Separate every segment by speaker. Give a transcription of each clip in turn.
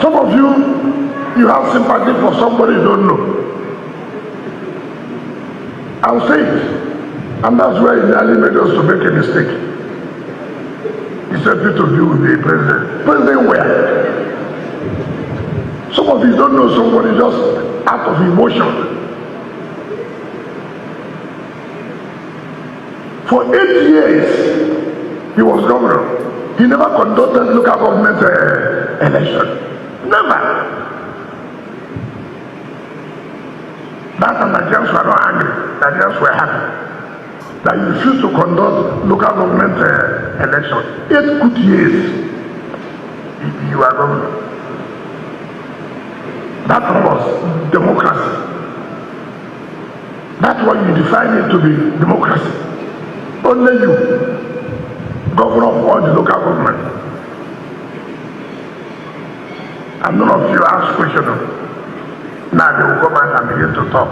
Speaker 1: Some of you have sympathy for somebody you don't know. I'll say it. And that's where he nearly made us to make a mistake. He said Peter Obi will be president. President where? Some of you don't know somebody just out of emotion. For 8 years, he was governor. He never conducted local government election. Never. That time Nigerians were not angry. Nigerians were happy that you refused to conduct local government election. 8 good years you are governor. That was democracy. That's what you define it to be, democracy. Only you, governor of all the local government. And none of you ask questions. Now they will come out and begin to talk.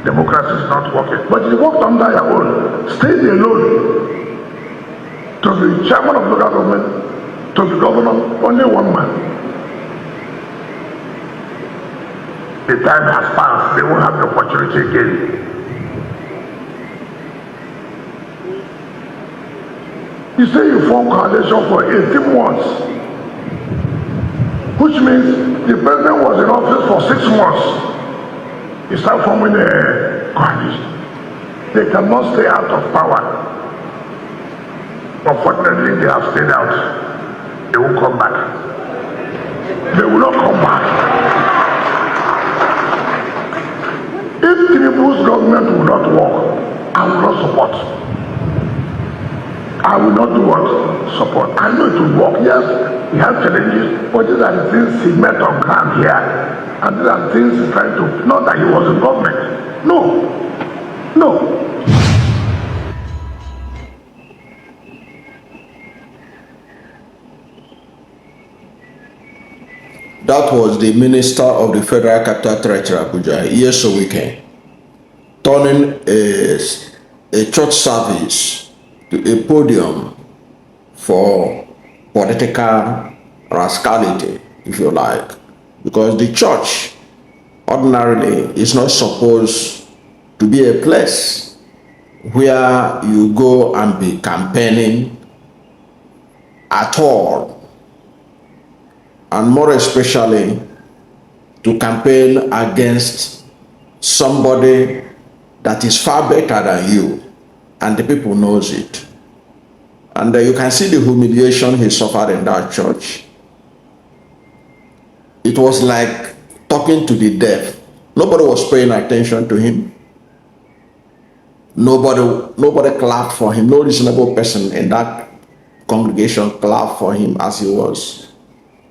Speaker 1: Democracy is not working. But you worked under your own. Stayed alone. To be chairman of local government, to be governor, only one man. The time has passed. They won't have the opportunity again. You say you form coalition for 18 months, which means the president was in office for 6 months. You start forming a coalition. They cannot stay out of power. Unfortunately, they have stayed out. They will come back. They will not come back. If Tinubu's government will not work, I will not support. I will not do what? Support. I know it will work. Yes, we have challenges, but these are the things he met on ground here. And these are things he's trying to, not that he was in government. No. No.
Speaker 2: That was the Minister of the Federal Capital Territory Abuja, Nyesom, turning a church service to a podium for political rascality, if you like. Because the church ordinarily is not supposed to be a place where you go and be campaigning at all. And more especially to campaign against somebody that is far better than you, and the people knows it. And you can see the humiliation he suffered in that church. It was like talking to the deaf. Nobody was paying attention to him. Nobody clapped for him. No reasonable person in that congregation clapped for him as he was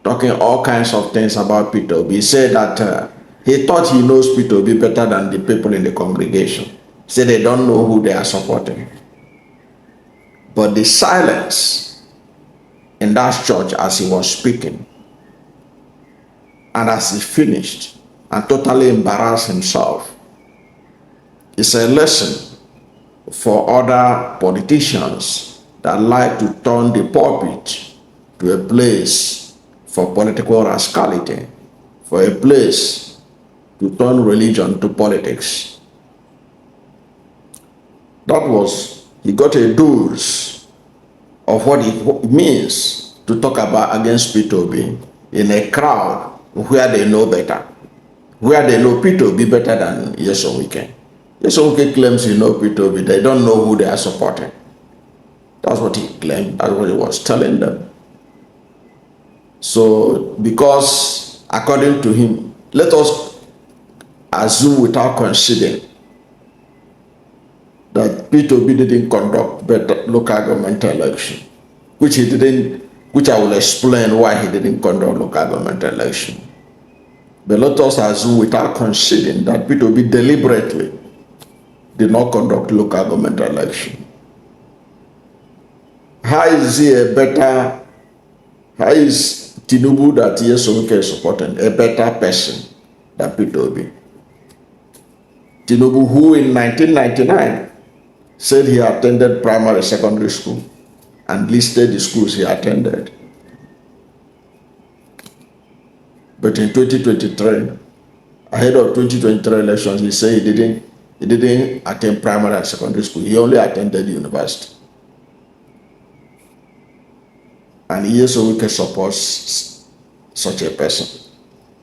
Speaker 2: talking all kinds of things about Peter Obi. He said that he thought he knows Peter Obi better than the people in the congregation. He said they don't know who they are supporting. But the silence in that church as he was speaking, and as he finished and totally embarrassed himself, is a lesson for other politicians that like to turn the pulpit to a place for political rascality, for a place to turn religion to politics. That was, he got a dose of what it means to talk about against Peter Obi in a crowd where they know better, where they know Peter Obi better than Nyesom. Nyesom claims he knows Peter Obi. They don't know who they are supporting. That's what he claimed. That's what he was telling them. So, because according to him, let us assume without considering that Peter Obi didn't conduct better local government election, which I will explain why he didn't conduct local government election. But let us assume without considering that Peter Obi deliberately did not conduct local government election. How is Tinubu that Nyesom is supporting a better person than Peter Obi? Tinubu, who in 1999 said he attended primary secondary school and listed the schools he attended. But in 2023, ahead of 2023 elections, he said he didn't attend primary and secondary school. He only attended university. And Nyesom supports such a person.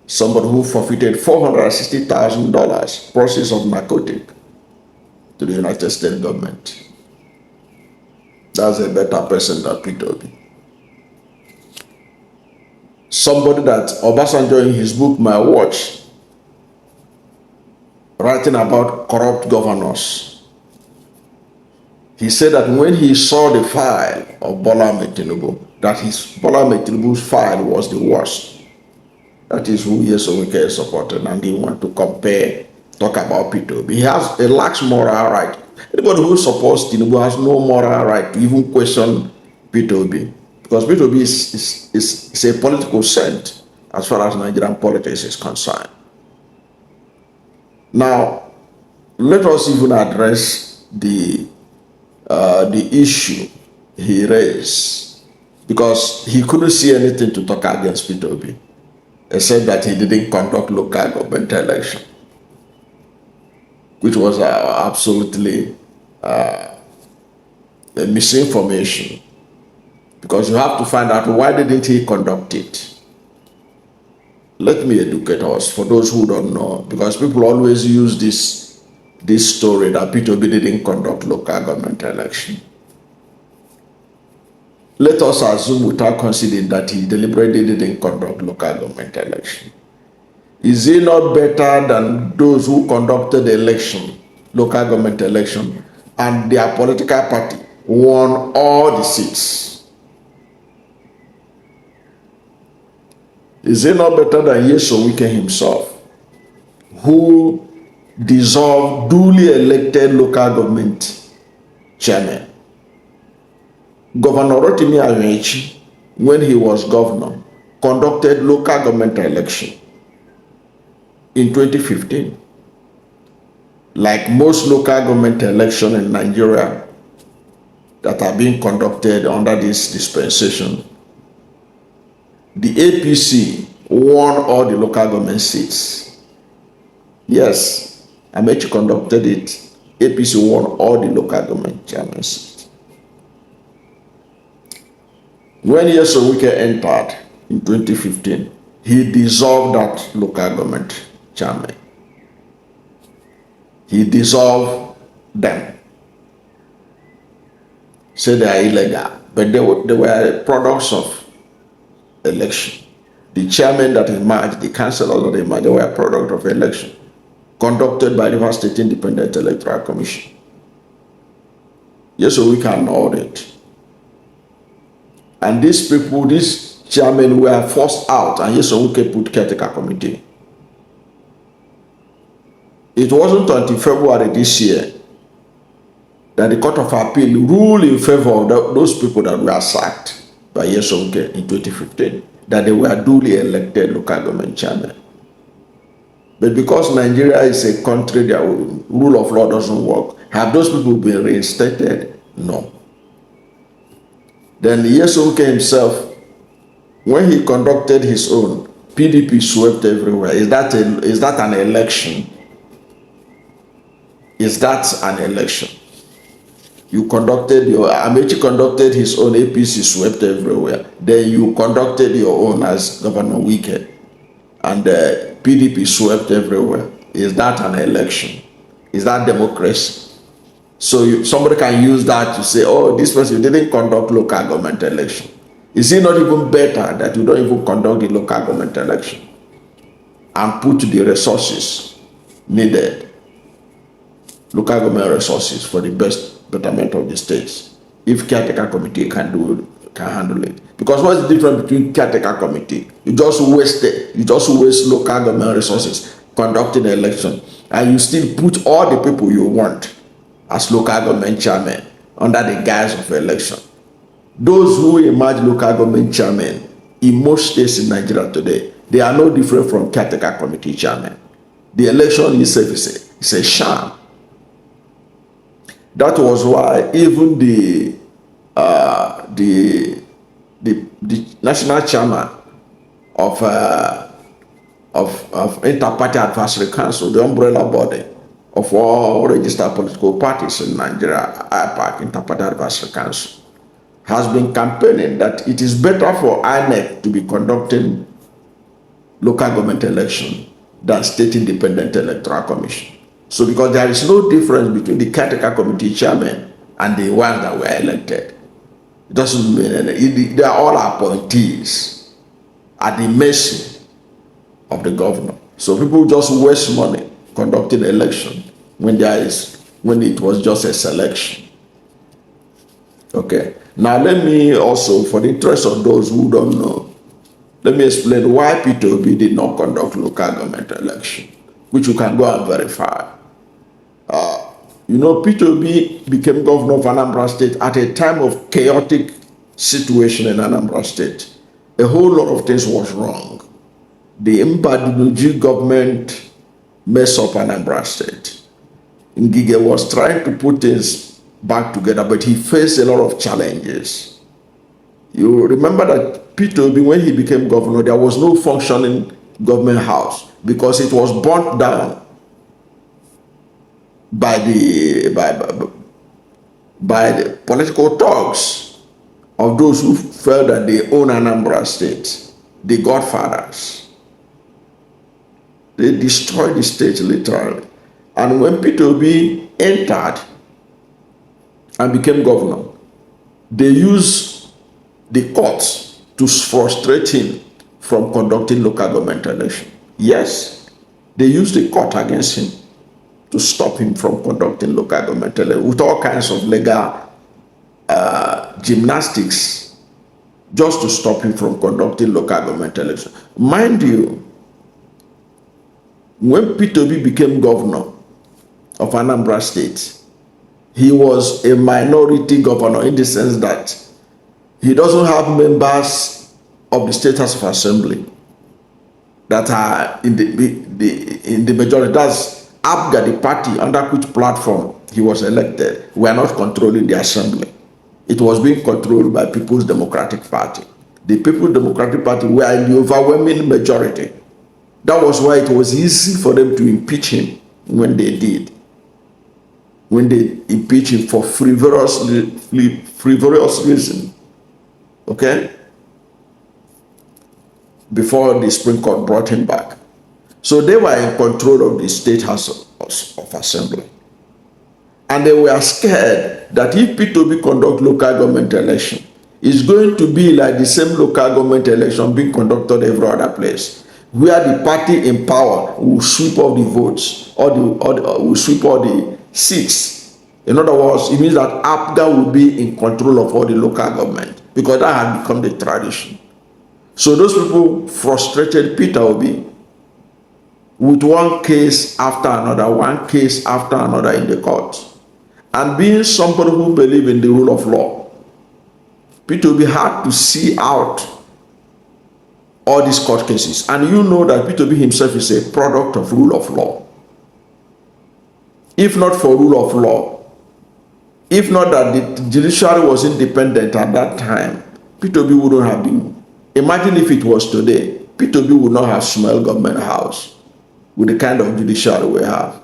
Speaker 2: Somebody who forfeited $460,000 proceeds of narcotic to the United States government. That's a better person than Peter Obi. Somebody that Obasanjo in his book My Watch, writing about corrupt governors, he said that when he saw the file of Bola Tinubu, that Bola Tinubu's file was the worst. That is who Nyesom is supporting, and he want to talk about Peter Obi. He has a lax moral right. Anybody who supports Tinubu has no moral right to even question Peter Obi, because Peter Obi is a political saint as far as Nigerian politics is concerned. Now, let us even address the issue he raised, because he couldn't see anything to talk against Peter Obi, except that he didn't conduct local government election, which was absolutely a misinformation, because you have to find out why didn't he conduct it. Let me educate us, for those who don't know, because people always use this story that Peter Obi didn't conduct local government election. Let us assume, without considering, that he deliberately didn't conduct local government election. Is he not better than those who conducted the election, local government election, and their political party won all the seats? Is he not better than Nyesom himself, who dissolved duly elected local government chairman? Governor Rotimi Amechi, when he was governor, conducted local government election in 2015. Like most local government election in Nigeria that are being conducted under this dispensation, the APC won all the local government seats. Yes, Amechi conducted it. APC won all the local government chairman seats. When Nyesom entered in 2015, he dissolved that local government chairman. He dissolved them. Said they are illegal, but they were products of election. The chairman that emerged, the councillors that emerged, they were a product of election conducted by the Rivers State Independent Electoral Commission. Nyesom annulled it. And these people, these chairmen, were forced out, and Nyesom put caretaker committee. It wasn't until February this year that the Court of Appeal ruled in favor of those people that were sacked by Nyesom in 2015, that they were duly elected local government chairmen. But because Nigeria is a country that rule of law doesn't work, have those people been reinstated? No. Then Nyesom himself, when he conducted his own, PDP swept everywhere. Is that an election? Is that an election? You conducted Amechi conducted his own, APC swept everywhere. Then you conducted your own as Governor Wike, and PDP swept everywhere. Is that an election? Is that democracy? So somebody can use that to say, oh, this person didn't conduct local government election. Is it not even better that you don't even conduct the local government election and put the resources needed, local government resources, for the betterment of the states, if caretaker committee can handle it? Because what's the difference between caretaker committee? You just waste local government resources conducting an election, and you still put all the people you want as local government chairman under the guise of election. Those who emerge local government chairman in most states in Nigeria today, they are no different from caretaker committee chairman. The election itself is a sham. That was why even the national chairman of of Inter-Party Advisory Council, the umbrella body of all registered political parties in Nigeria, IPAC, Inter-Party Advisory Council, has been campaigning that it is better for INEC to be conducting local government election than state independent electoral commission. So because there is no difference between the caretaker committee chairman and the ones that were elected. It doesn't mean anything. They are all appointees at the mercy of the governor. So people just waste money conducting election when it was just a selection. Okay. Now let me also, for the interest of those who don't know, let me explain why Peter Obi did not conduct local government election, which you can go and verify. Peter Obi became governor of Anambra State at a time of chaotic situation in Anambra State. A whole lot of things was wrong. The EMBARRASSMENT government messed up Anambra State. Ngige was trying to put things back together, but he faced a lot of challenges. You remember that Peter Obi, when he became governor, there was no functioning government house because it was burnt down by the political thugs of those who felt that they own Anambra State, the godfathers. They destroyed the state literally. And when Peter Obi entered and became governor, they used the courts to frustrate him from conducting local government election. Yes, they used the court against him to stop him from conducting local government election with all kinds of legal gymnastics just to stop him from conducting local government election. Mind you, when Peter Obi became governor of Anambra State, he was a minority governor in the sense that he doesn't have members of the State House of Assembly that are in the majority. That's ABGA, the party under which platform he was elected, were not controlling the assembly. It was being controlled by People's Democratic Party. The People's Democratic Party were in the overwhelming majority. That was why it was easy for them to impeach him when they did. When they impeached him for frivolous reason. Okay? Before the Supreme Court brought him back. So they were in control of the State House of Assembly. And they were scared that if Peter Obi conduct local government election, it's going to be like the same local government election being conducted every other place, where the party in power will sweep all the votes, will sweep all the seats. In other words, it means that APGA will be in control of all the local government, because that had become the tradition. So those people frustrated Peter Obi with one case after another in the court. And being somebody who believes in the rule of law, Peter Obi had to see out all these court cases. And you know that Peter Obi himself is a product of rule of law. If not for rule of law, if not that the judiciary was independent at that time, Peter Obi wouldn't have been. Imagine if it was today, Peter Obi would not have small government house with the kind of judiciary we have.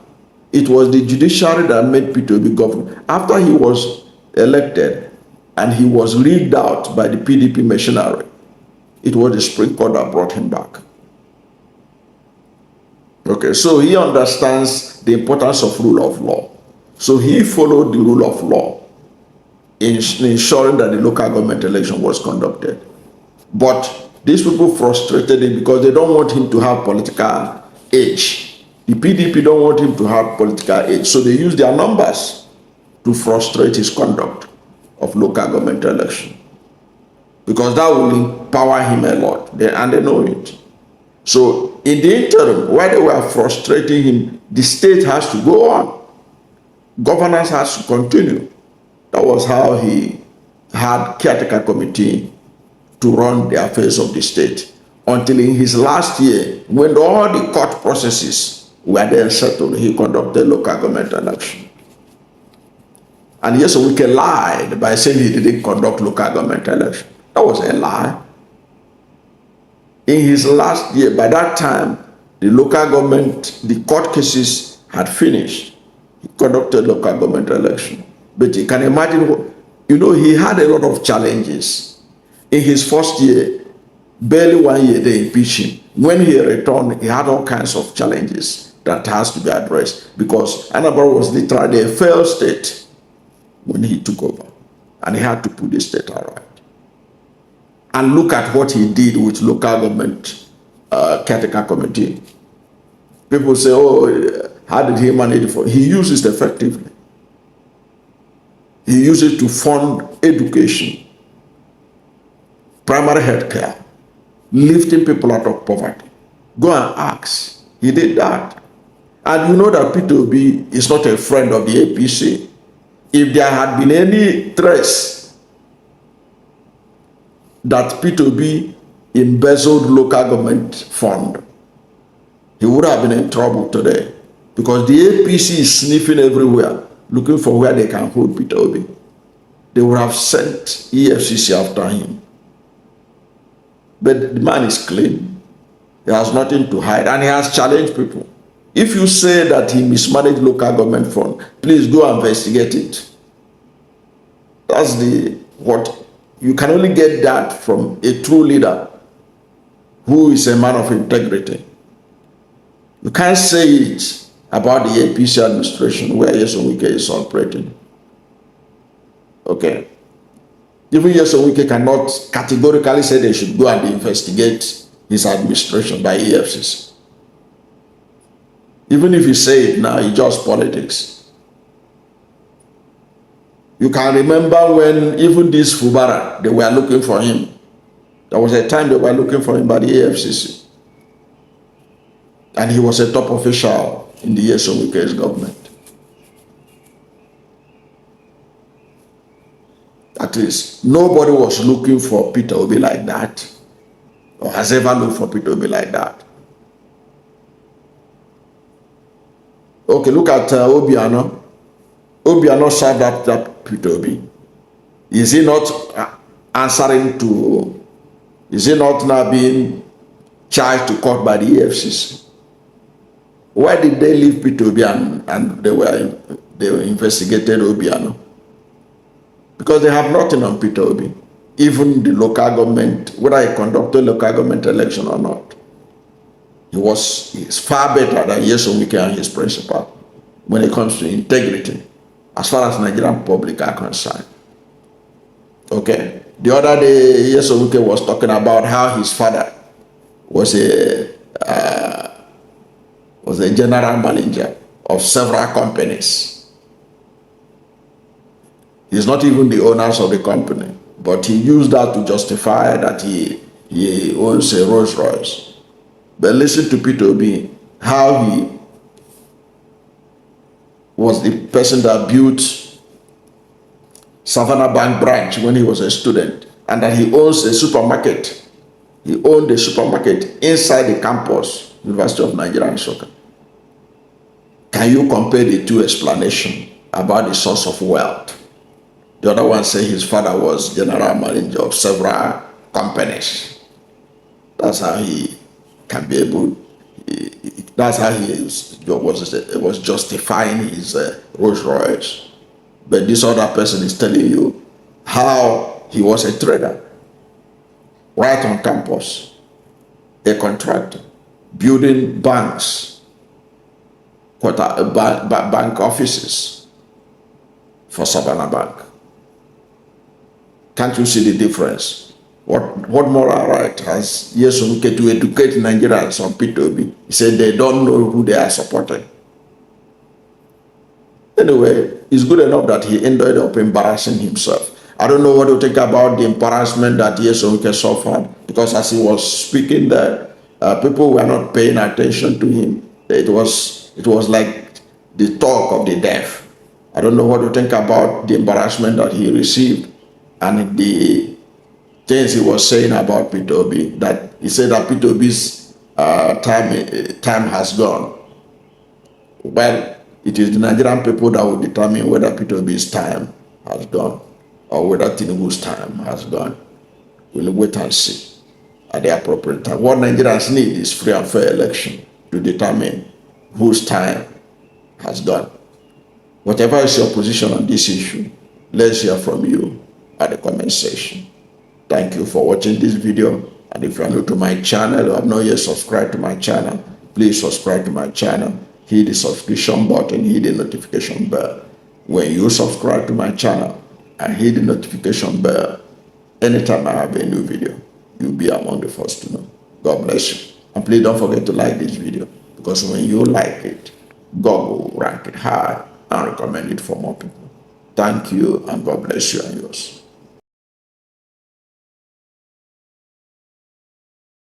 Speaker 2: It was the judiciary that made Peter Obi governor. After he was elected and he was leaked out by the PDP machinery, it was the Supreme Court that brought him back. Okay, so he understands the importance of rule of law. So he followed the rule of law in ensuring that the local government election was conducted. But these people frustrated him because they don't want him to have political age. The PDP don't want him to have political age. So they use their numbers to frustrate his conduct of local government election. Because that will empower him a lot. And they know it. So in the interim, while they were frustrating him, the state has to go on. Governance has to continue. That was how he had caretaker committee to run the affairs of the state. Until in his last year, when all the court processes were then settled, he conducted local government election. And Nyesom Wike lied by saying he didn't conduct local government election. That was a lie. In his last year, by that time, The local government, the court cases had finished. He conducted local government election. But you can imagine, he had a lot of challenges. In his first year, barely 1 year, they impeached him. When he returned, he had all kinds of challenges that has to be addressed because Anambra was literally a failed state when he took over. And he had to put the state all right. And look at what he did with local government caretaker committee. People say, oh, how did he manage it? He used it effectively. He used it to fund education, primary health care, lifting people out of poverty. Go and ask. He did that. And you know that Peter Obi is not a friend of the APC. If there had been any trace that Peter Obi embezzled local government fund, he would have been in trouble today because the APC is sniffing everywhere, looking for where they can hold Peter Obi. They would have sent EFCC after him. But the man is clean. He has nothing to hide and he has challenged people. If you say that he mismanaged local government fund, please go investigate it. That's what you can only get that from a true leader who is a man of integrity. You can't say it about the APC administration where Nyesom Wike is operating. Okay. Even Nyesom Wike cannot categorically say they should go and investigate his administration by EFCC. Even if you say it now, it's just politics. You can remember when even this Fubara, they were looking for him. There was a time they were looking for him by the EFCC. And he was a top official in the Nyesom Wike's government. At least nobody was looking for Peter Obi like that, or has ever looked for Peter Obi like that. Okay, look at Obiano. Obiano served up that Peter Obi. Is he not answering to? Is he not now being charged to court by the EFCC? Why did they leave Peter Obi and they investigated Obiano? Because they have nothing on Peter Obi. Even the local government, whether he conducted local government election or not, he's far better than Nyesom Wike and his principal when it comes to integrity, as far as Nigerian public are concerned. Okay. The other day, Nyesom Wike was talking about how his father was a general manager of several companies. He's not even the owners of the company, but he used that to justify that he owns a Rolls Royce. But listen to Peter Obi, how he was the person that built Savannah Bank branch when he was a student, and that he owns a supermarket. He owned a supermarket inside the campus, University of Nigeria, Nsukka. Can you compare the two explanations about the source of wealth? The other one says his father was general manager of several companies. That's how he can be able. That's how he was justifying his Rolls Royce. But this other person is telling you how he was a trader, right on campus, a contractor, building banks, bank offices for Savannah Bank. Can't you see the difference? What moral right has Nyesom Wike to educate Nigerians on Peter Obi? He said they don't know who they are supporting. Anyway, it's good enough that he ended up embarrassing himself. I don't know what to think about the embarrassment that Nyesom Wike suffered, because as he was speaking there, people were not paying attention to him. It was like the talk of the deaf. I don't know what to think about the embarrassment that he received and the things he was saying about Peter Obi. That he said that Peter Obi's time has gone. Well, it is the Nigerian people that will determine whether Peter Obi's time has gone or whether Tinubu's time has gone. We'll wait and see at the appropriate time. What Nigerians need is free and fair election. to determine whose time has gone. Whatever is your position on this issue, let's hear from you at the comment section. Thank you for watching this video. And if you are new to my channel or have not yet subscribed to my channel, please subscribe to my channel. Hit the subscription button, hit the notification bell. When you subscribe to my channel and hit the notification bell, anytime I have a new video, you'll be among the first to know. God bless you. And please don't forget to like this video, because when you like it, God will rank it high and recommend it for more people. Thank you, and God bless you and yours.